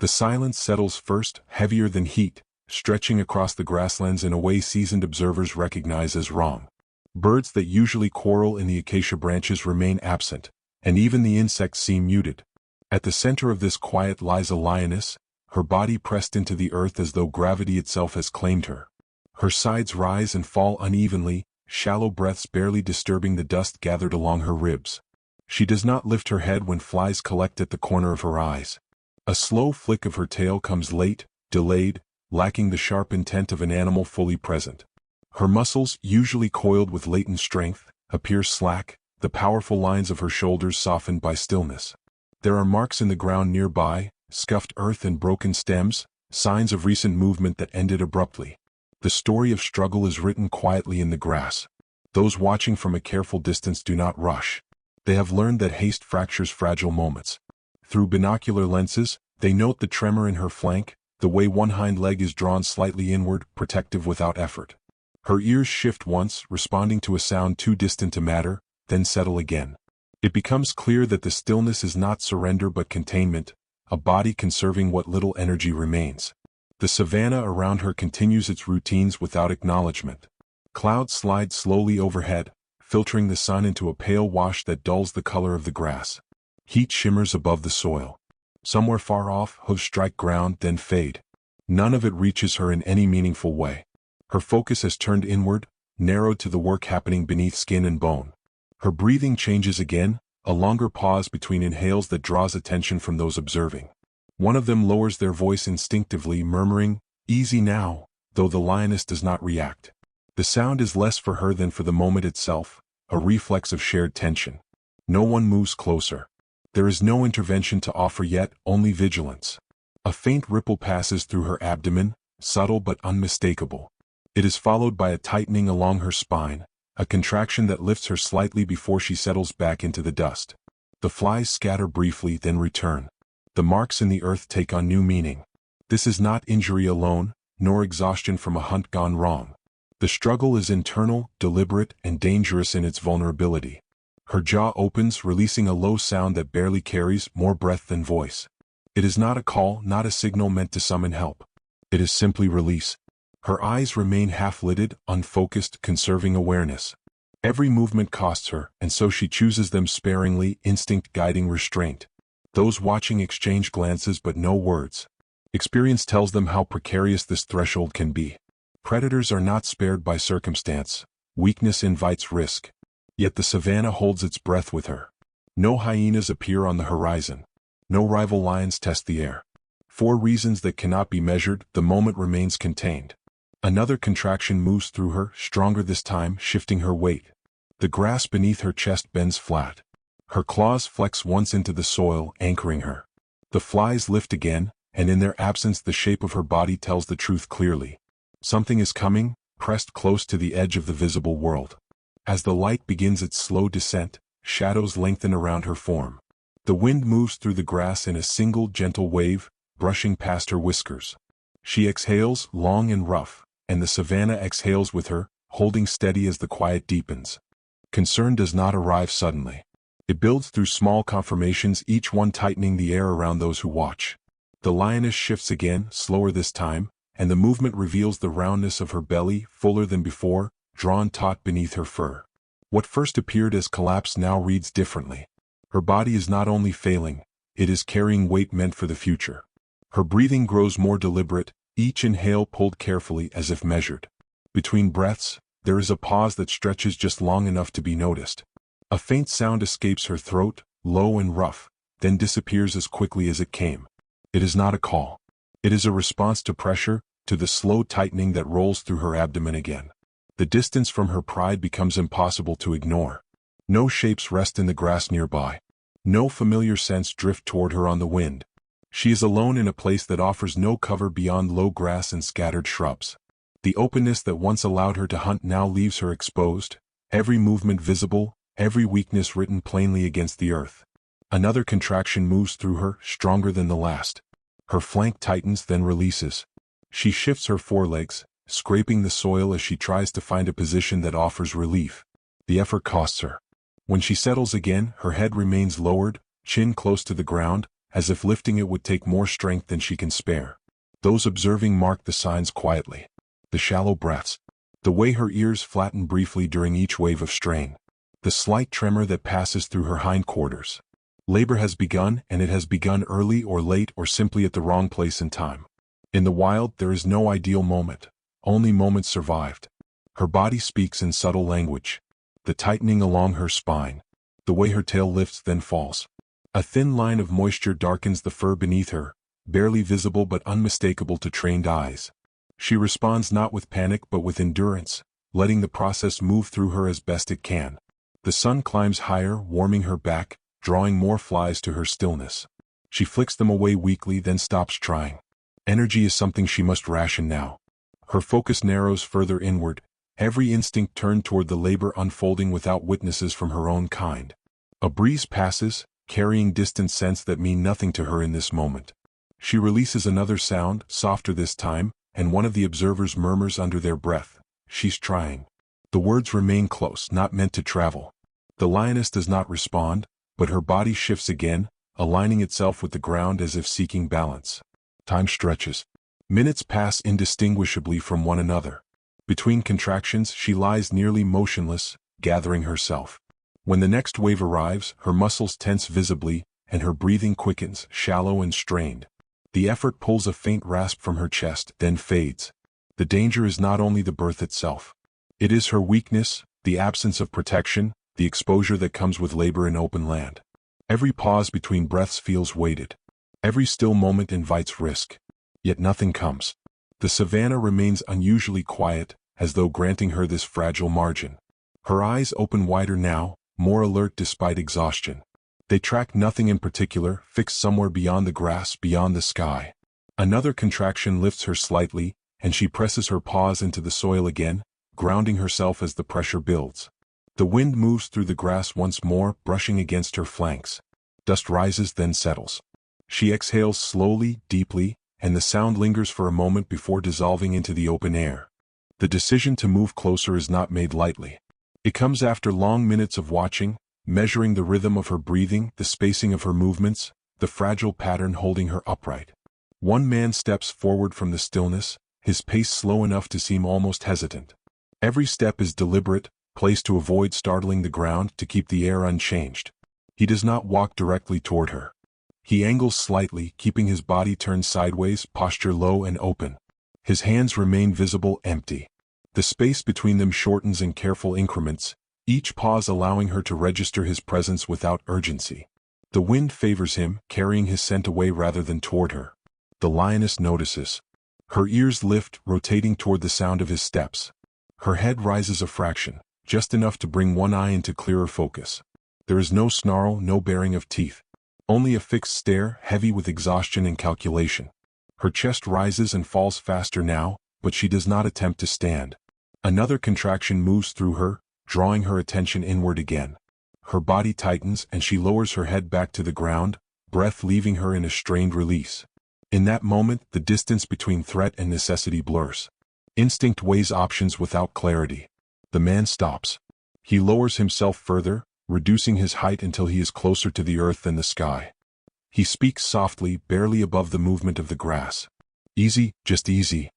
The silence settles first, heavier than heat, stretching across the grasslands in a way seasoned observers recognize as wrong. Birds that usually quarrel in the acacia branches remain absent, and even the insects seem muted. At the center of this quiet lies a lioness, her body pressed into the earth as though gravity itself has claimed her. Her sides rise and fall unevenly, shallow breaths barely disturbing the dust gathered along her ribs. She does not lift her head when flies collect at the corner of her eyes. A slow flick of her tail comes late, delayed, lacking the sharp intent of an animal fully present. Her muscles, usually coiled with latent strength, appear slack, the powerful lines of her shoulders softened by stillness. There are marks in the ground nearby, scuffed earth and broken stems, signs of recent movement that ended abruptly. The story of struggle is written quietly in the grass. Those watching from a careful distance do not rush. They have learned that haste fractures fragile moments. Through binocular lenses, they note the tremor in her flank, the way one hind leg is drawn slightly inward, protective without effort. Her ears shift once, responding to a sound too distant to matter, then settle again. It becomes clear that the stillness is not surrender but containment, a body conserving what little energy remains. The savannah around her continues its routines without acknowledgement. Clouds slide slowly overhead, filtering the sun into a pale wash that dulls the color of the grass. Heat shimmers above the soil. Somewhere far off, hooves strike ground, then fade. None of it reaches her in any meaningful way. Her focus has turned inward, narrowed to the work happening beneath skin and bone. Her breathing changes again, a longer pause between inhales that draws attention from those observing. One of them lowers their voice instinctively, murmuring, "Easy now," though the lioness does not react. The sound is less for her than for the moment itself, a reflex of shared tension. No one moves closer. There is no intervention to offer yet, only vigilance. A faint ripple passes through her abdomen, subtle but unmistakable. It is followed by a tightening along her spine, a contraction that lifts her slightly before she settles back into the dust. The flies scatter briefly, then return. The marks in the earth take on new meaning. This is not injury alone, nor exhaustion from a hunt gone wrong. The struggle is internal, deliberate, and dangerous in its vulnerability. Her jaw opens, releasing a low sound that barely carries more breath than voice. It is not a call, not a signal meant to summon help. It is simply release. Her eyes remain half-lidded, unfocused, conserving awareness. Every movement costs her, and so she chooses them sparingly, instinct guiding restraint. Those watching exchange glances but no words. Experience tells them how precarious this threshold can be. Predators are not spared by circumstance. Weakness invites risk. Yet the savannah holds its breath with her. No hyenas appear on the horizon. No rival lions test the air. For reasons that cannot be measured, the moment remains contained. Another contraction moves through her, stronger this time, shifting her weight. The grass beneath her chest bends flat. Her claws flex once into the soil, anchoring her. The flies lift again, and in their absence the shape of her body tells the truth clearly. Something is coming, pressed close to the edge of the visible world. As the light begins its slow descent, shadows lengthen around her form. The wind moves through the grass in a single gentle wave, brushing past her whiskers. She exhales, long and rough, and the savannah exhales with her, holding steady as the quiet deepens. Concern does not arrive suddenly. It builds through small confirmations, each one tightening the air around those who watch. The lioness shifts again, slower this time, and the movement reveals the roundness of her belly, fuller than before, drawn taut beneath her fur. What first appeared as collapse now reads differently. Her body is not only failing, it is carrying weight meant for the future. Her breathing grows more deliberate, each inhale pulled carefully as if measured. Between breaths, there is a pause that stretches just long enough to be noticed. A faint sound escapes her throat, low and rough, then disappears as quickly as it came. It is not a call. It is a response to pressure, to the slow tightening that rolls through her abdomen again. The distance from her pride becomes impossible to ignore. No shapes rest in the grass nearby. No familiar scents drift toward her on the wind. She is alone in a place that offers no cover beyond low grass and scattered shrubs. The openness that once allowed her to hunt now leaves her exposed, every movement visible, every weakness written plainly against the earth. Another contraction moves through her, stronger than the last. Her flank tightens, then releases. She shifts her forelegs, scraping the soil as she tries to find a position that offers relief. The effort costs her. When she settles again, her head remains lowered, chin close to the ground, as if lifting it would take more strength than she can spare. Those observing mark the signs quietly. The shallow breaths. The way her ears flatten briefly during each wave of strain. The slight tremor that passes through her hindquarters. Labor has begun, and it has begun early or late or simply at the wrong place in time. In the wild, there is no ideal moment. Only moments survived. Her body speaks in subtle language. The tightening along her spine. The way her tail lifts then falls. A thin line of moisture darkens the fur beneath her, barely visible but unmistakable to trained eyes. She responds not with panic but with endurance, letting the process move through her as best it can. The sun climbs higher, warming her back, drawing more flies to her stillness. She flicks them away weakly, then stops trying. Energy is something she must ration now. Her focus narrows further inward, every instinct turned toward the labor unfolding without witnesses from her own kind. A breeze passes, carrying distant scents that mean nothing to her in this moment. She releases another sound, softer this time, and one of the observers murmurs under their breath, "She's trying." The words remain close, not meant to travel. The lioness does not respond, but her body shifts again, aligning itself with the ground as if seeking balance. Time stretches. Minutes pass indistinguishably from one another. Between contractions, she lies nearly motionless, gathering herself. When the next wave arrives, her muscles tense visibly, and her breathing quickens, shallow and strained. The effort pulls a faint rasp from her chest, then fades. The danger is not only the birth itself. It is her weakness, the absence of protection, the exposure that comes with labor in open land. Every pause between breaths feels weighted. Every still moment invites risk. Yet nothing comes. The savannah remains unusually quiet, as though granting her this fragile margin. Her eyes open wider now, more alert despite exhaustion. They track nothing in particular, fixed somewhere beyond the grass, beyond the sky. Another contraction lifts her slightly, and she presses her paws into the soil again, grounding herself as the pressure builds. The wind moves through the grass once more, brushing against her flanks. Dust rises, then settles. She exhales slowly, deeply, and the sound lingers for a moment before dissolving into the open air. The decision to move closer is not made lightly. It comes after long minutes of watching, measuring the rhythm of her breathing, the spacing of her movements, the fragile pattern holding her upright. One man steps forward from the stillness, his pace slow enough to seem almost hesitant. Every step is deliberate, placed to avoid startling the ground, to keep the air unchanged. He does not walk directly toward her. He angles slightly, keeping his body turned sideways, posture low and open. His hands remain visible, empty. The space between them shortens in careful increments, each pause allowing her to register his presence without urgency. The wind favors him, carrying his scent away rather than toward her. The lioness notices. Her ears lift, rotating toward the sound of his steps. Her head rises a fraction, just enough to bring one eye into clearer focus. There is no snarl, no baring of teeth. Only a fixed stare, heavy with exhaustion and calculation. Her chest rises and falls faster now, but she does not attempt to stand. Another contraction moves through her, drawing her attention inward again. Her body tightens and she lowers her head back to the ground, breath leaving her in a strained release. In that moment, the distance between threat and necessity blurs. Instinct weighs options without clarity. The man stops. He lowers himself further, reducing his height until he is closer to the earth than the sky. He speaks softly, barely above the movement of the grass. "Easy, just easy."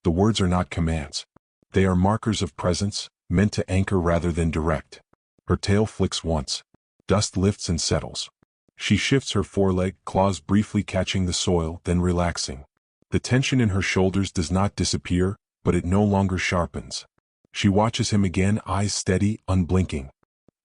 The words are not commands. They are markers of presence, meant to anchor rather than direct. Her tail flicks once. Dust lifts and settles. She shifts her foreleg, claws briefly catching the soil, then relaxing. The tension in her shoulders does not disappear, but it no longer sharpens. She watches him again, eyes steady, unblinking.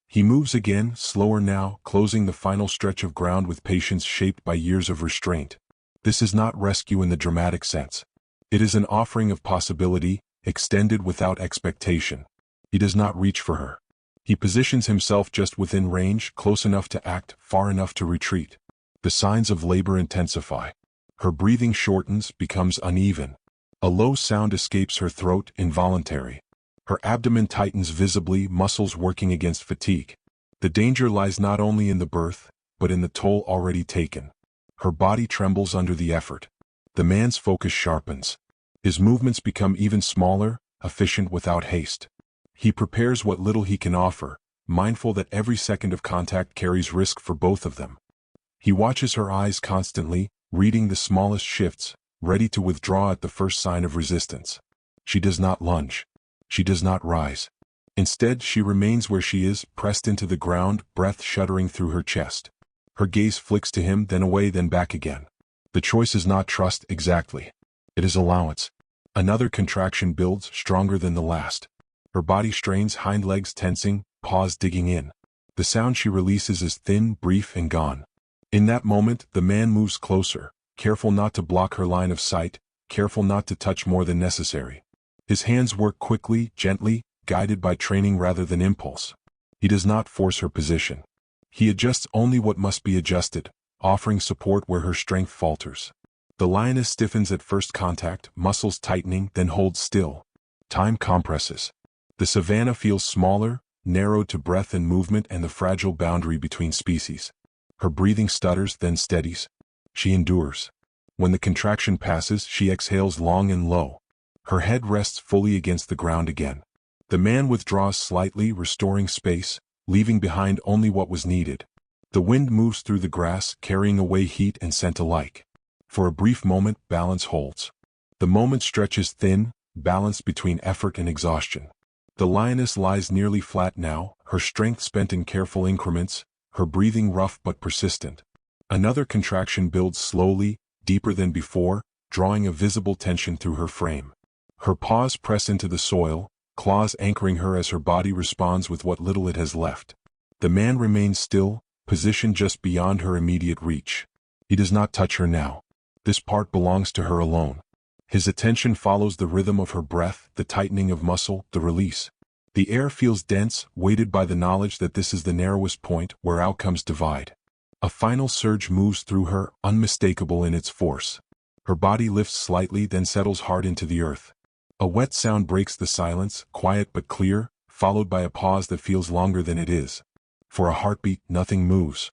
He moves again, slower now, closing the final stretch of ground with patience shaped by years of restraint. This is not rescue in the dramatic sense. It is an offering of possibility, extended without expectation. He does not reach for her. He positions himself just within range, close enough to act, far enough to retreat. The signs of labor intensify. Her breathing shortens, becomes uneven. A low sound escapes her throat, involuntary. Her abdomen tightens visibly, muscles working against fatigue. The danger lies not only in the birth, but in the toll already taken. Her body trembles under the effort. The man's focus sharpens. His movements become even smaller, efficient without haste. He prepares what little he can offer, mindful that every second of contact carries risk for both of them. He watches her eyes constantly, reading the smallest shifts, ready to withdraw at the first sign of resistance. She does not lunge. She does not rise. Instead, she remains where she is, pressed into the ground, breath shuddering through her chest. Her gaze flicks to him, then away, then back again. The choice is not trust exactly. It is allowance. Another contraction builds, stronger than the last. Her body strains, hind legs tensing, paws digging in. The sound she releases is thin, brief, and gone. In that moment, the man moves closer, careful not to block her line of sight, careful not to touch more than necessary. His hands work quickly, gently, guided by training rather than impulse. He does not force her position. He adjusts only what must be adjusted, offering support where her strength falters. The lioness stiffens at first contact, muscles tightening, then holds still. Time compresses. The savannah feels smaller, narrowed to breath and movement and the fragile boundary between species. Her breathing stutters, then steadies. She endures. When the contraction passes, she exhales long and low. Her head rests fully against the ground again. The man withdraws slightly, restoring space, leaving behind only what was needed. The wind moves through the grass, carrying away heat and scent alike. For a brief moment, balance holds. The moment stretches thin, balanced between effort and exhaustion. The lioness lies nearly flat now, her strength spent in careful increments, her breathing rough but persistent. Another contraction builds slowly, deeper than before, drawing a visible tension through her frame. Her paws press into the soil, claws anchoring her as her body responds with what little it has left. The man remains still, positioned just beyond her immediate reach. He does not touch her now. This part belongs to her alone. His attention follows the rhythm of her breath, the tightening of muscle, the release. The air feels dense, weighted by the knowledge that this is the narrowest point where outcomes divide. A final surge moves through her, unmistakable in its force. Her body lifts slightly, then settles hard into the earth. A wet sound breaks the silence, quiet but clear, followed by a pause that feels longer than it is. For a heartbeat, nothing moves.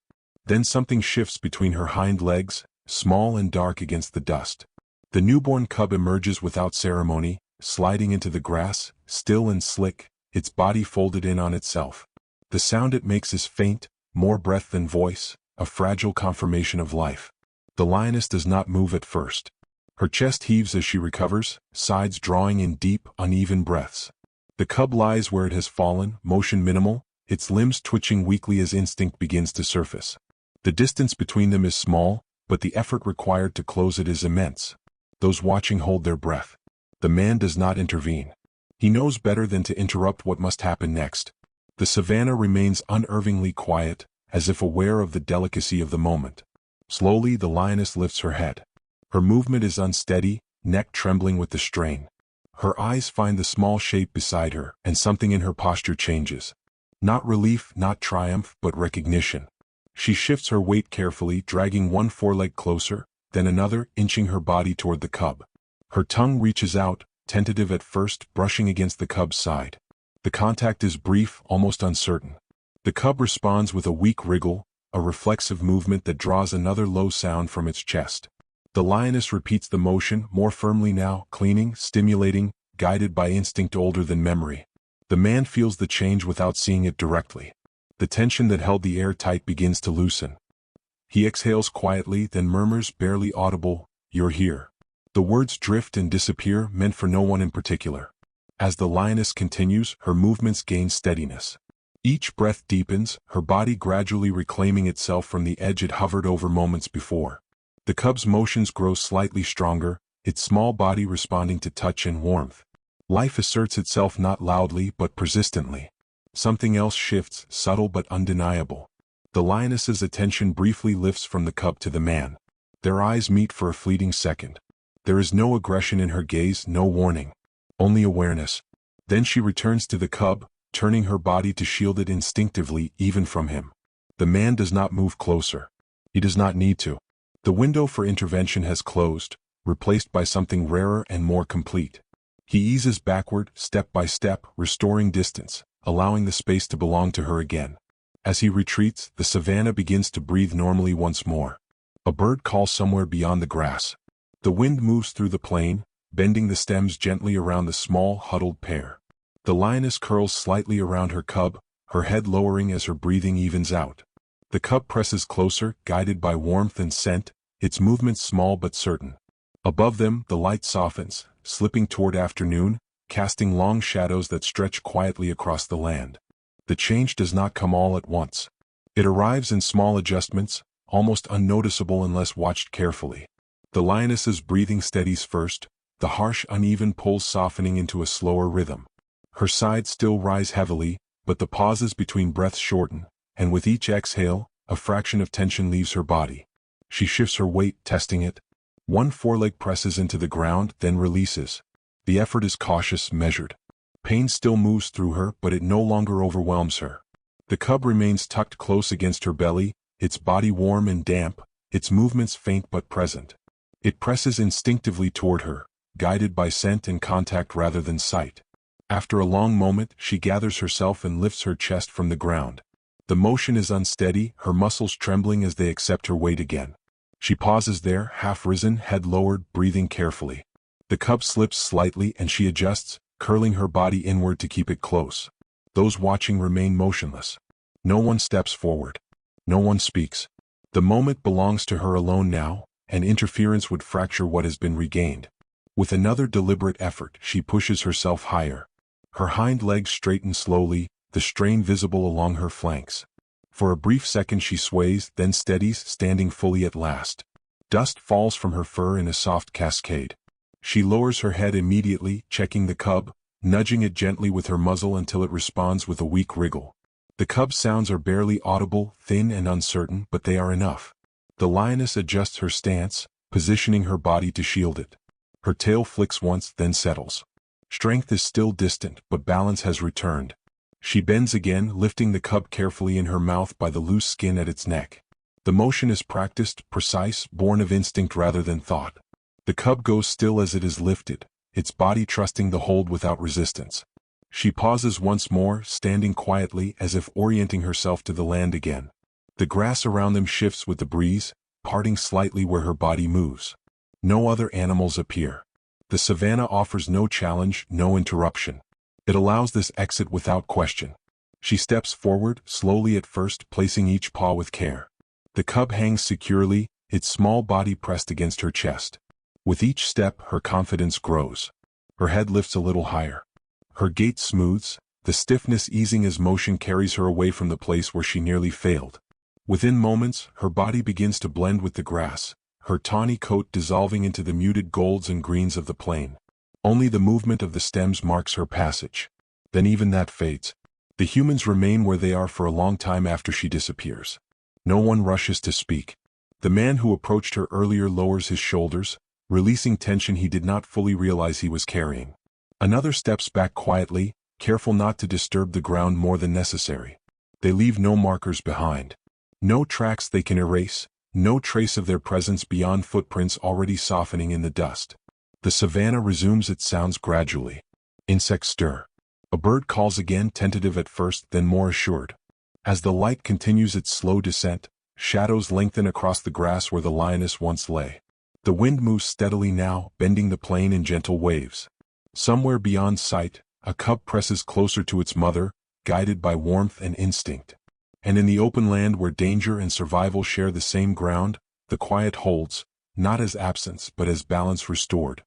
Then something shifts between her hind legs, small and dark against the dust. The newborn cub emerges without ceremony, sliding into the grass, still and slick, its body folded in on itself. The sound it makes is faint, more breath than voice, a fragile confirmation of life. The lioness does not move at first. Her chest heaves as she recovers, sides drawing in deep, uneven breaths. The cub lies where it has fallen, motion minimal, its limbs twitching weakly as instinct begins to surface. The distance between them is small, but the effort required to close it is immense. Those watching hold their breath. The man does not intervene. He knows better than to interrupt what must happen next. The savannah remains unervingly quiet, as if aware of the delicacy of the moment. Slowly, the lioness lifts her head. Her movement is unsteady, neck trembling with the strain. Her eyes find the small shape beside her, and something in her posture changes. Not relief, not triumph, but recognition. She shifts her weight carefully, dragging one foreleg closer, then another, inching her body toward the cub. Her tongue reaches out, tentative at first, brushing against the cub's side. The contact is brief, almost uncertain. The cub responds with a weak wriggle, a reflexive movement that draws another low sound from its chest. The lioness repeats the motion, more firmly now, cleaning, stimulating, guided by instinct older than memory. The man feels the change without seeing it directly. The tension that held the air tight begins to loosen. He exhales quietly, then murmurs, barely audible, "You're here." The words drift and disappear, meant for no one in particular. As the lioness continues, her movements gain steadiness. Each breath deepens, her body gradually reclaiming itself from the edge it hovered over moments before. The cub's motions grow slightly stronger, its small body responding to touch and warmth. Life asserts itself not loudly but persistently. Something else shifts, subtle but undeniable. The lioness's attention briefly lifts from the cub to the man. Their eyes meet for a fleeting second. There is no aggression in her gaze, no warning. Only awareness. Then she returns to the cub, turning her body to shield it instinctively, even from him. The man does not move closer. He does not need to. The window for intervention has closed, replaced by something rarer and more complete. He eases backward, step by step, restoring distance, allowing the space to belong to her again. As he retreats, the savannah begins to breathe normally once more. A bird calls somewhere beyond the grass. The wind moves through the plain, bending the stems gently around the small, huddled pair. The lioness curls slightly around her cub, her head lowering as her breathing evens out. The cub presses closer, guided by warmth and scent, its movements small but certain. Above them, the light softens, slipping toward afternoon, casting long shadows that stretch quietly across the land. The change does not come all at once. It arrives in small adjustments, almost unnoticeable unless watched carefully. The lioness's breathing steadies first, the harsh, uneven pulse softening into a slower rhythm. Her sides still rise heavily, but the pauses between breaths shorten, and with each exhale, a fraction of tension leaves her body. She shifts her weight, testing it. One foreleg presses into the ground, then releases. The effort is cautious, measured. Pain still moves through her, but it no longer overwhelms her. The cub remains tucked close against her belly, its body warm and damp, its movements faint but present. It presses instinctively toward her, guided by scent and contact rather than sight. After a long moment, she gathers herself and lifts her chest from the ground. The motion is unsteady, her muscles trembling as they accept her weight again. She pauses there, half risen, head lowered, breathing carefully. The cub slips slightly and she adjusts, curling her body inward to keep it close. Those watching remain motionless. No one steps forward. No one speaks. The moment belongs to her alone now, and interference would fracture what has been regained. With another deliberate effort, she pushes herself higher. Her hind legs straighten slowly, the strain visible along her flanks. For a brief second she sways, then steadies, standing fully at last. Dust falls from her fur in a soft cascade. She lowers her head immediately, checking the cub, nudging it gently with her muzzle until it responds with a weak wriggle. The cub's sounds are barely audible, thin and uncertain, but they are enough. The lioness adjusts her stance, positioning her body to shield it. Her tail flicks once, then settles. Strength is still distant, but balance has returned. She bends again, lifting the cub carefully in her mouth by the loose skin at its neck. The motion is practiced, precise, born of instinct rather than thought. The cub goes still as it is lifted, its body trusting the hold without resistance. She pauses once more, standing quietly as if orienting herself to the land again. The grass around them shifts with the breeze, parting slightly where her body moves. No other animals appear. The savannah offers no challenge, no interruption. It allows this exit without question. She steps forward, slowly at first, placing each paw with care. The cub hangs securely, its small body pressed against her chest. With each step, her confidence grows. Her head lifts a little higher. Her gait smooths, the stiffness easing as motion carries her away from the place where she nearly failed. Within moments, her body begins to blend with the grass, her tawny coat dissolving into the muted golds and greens of the plain. Only the movement of the stems marks her passage. Then even that fades. The humans remain where they are for a long time after she disappears. No one rushes to speak. The man who approached her earlier lowers his shoulders, releasing tension he did not fully realize he was carrying. Another steps back quietly, careful not to disturb the ground more than necessary. They leave no markers behind. No tracks they can erase, no trace of their presence beyond footprints already softening in the dust. The savannah resumes its sounds gradually. Insects stir. A bird calls again, tentative at first, then more assured. As the light continues its slow descent, shadows lengthen across the grass where the lioness once lay. The wind moves steadily now, bending the plain in gentle waves. Somewhere beyond sight, a cub presses closer to its mother, guided by warmth and instinct. And in the open land where danger and survival share the same ground, the quiet holds, not as absence but as balance restored.